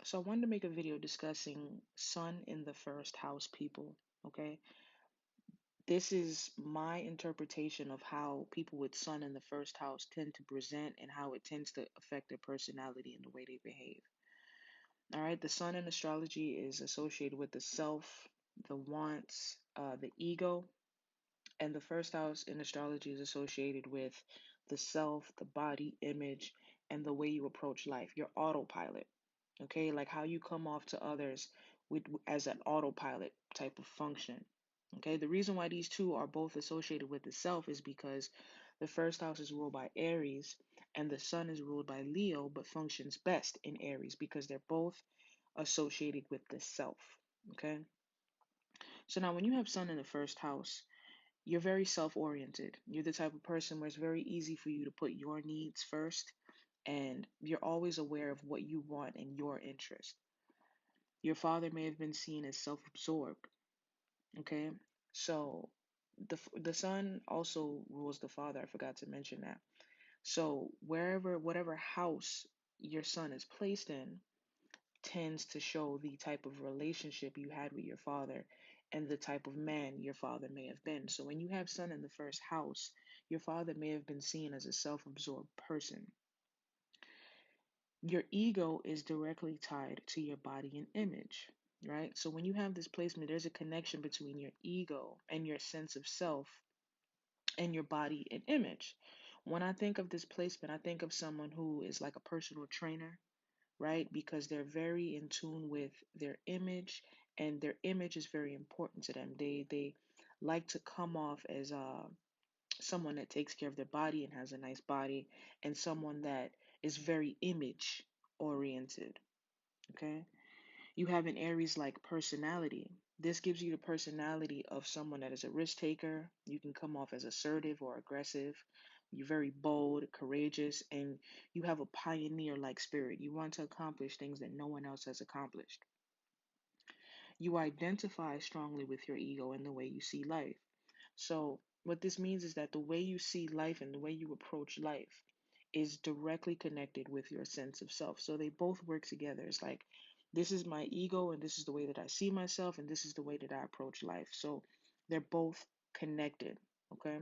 So I wanted to make a video discussing Sun in the first house people. Okay. This is my interpretation of how people with Sun in the first house tend to present and how it tends to affect their personality and the way they behave. All right. The Sun in astrology is associated with the self, the wants, the ego. And the first house in astrology is associated with the self, the body image, and the way you approach life, your autopilot. Okay, like how you come off to others with as an autopilot type of function. Okay, the reason why these two are both associated with the self is because the first house is ruled by Aries and the sun is ruled by Leo, but functions best in Aries because they're both associated with the self. Okay, so now when you have sun in the first house, you're very self oriented. You're the type of person where it's very easy for you to put your needs first, and you're always aware of what you want and your interest. Your father may have been seen as self absorbed, okay? So the son also rules the father. I forgot to mention that. So whatever house your son is placed in tends to show the type of relationship you had with your father and the type of man your father may have been. So when you have sun in the first house, your father may have been seen as a self-absorbed person. Your ego is directly tied to your body and image, right? So when you have this placement, there's a connection between your ego and your sense of self and your body and image. When I think of this placement, I think of someone who is like a personal trainer, right? Because they're very in tune with their image, and their image is very important to them. They like to come off as someone that takes care of their body and has a nice body, and someone that is very image oriented. Okay, you have an Aries like personality. This gives you the personality of someone that is a risk taker. You can come off as assertive or aggressive. You're very bold, courageous, and you have a pioneer like spirit. You want to accomplish things that no one else has accomplished. You identify strongly with your ego and the way you see life. So, what this means is that the way you see life and the way you approach life is directly connected with your sense of self. So, they both work together. It's like, this is my ego, and this is the way that I see myself, and this is the way that I approach life. So, they're both connected. Okay.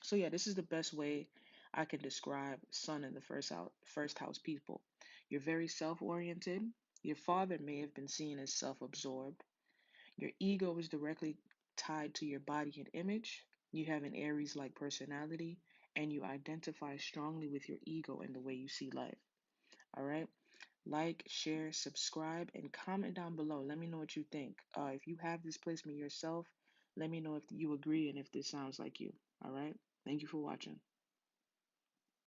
So, yeah, this is the best way I can describe sun in the first house people. You're very self oriented. Your father may have been seen as self absorbed. Your ego is directly tied to your body and image. You have an Aries like personality, and you identify strongly with your ego and the way you see life. All right. Like, share, subscribe, and comment down below. Let me know what you think. If you have this placement yourself, let me know if you agree and if this sounds like you. All right. Thank you for watching.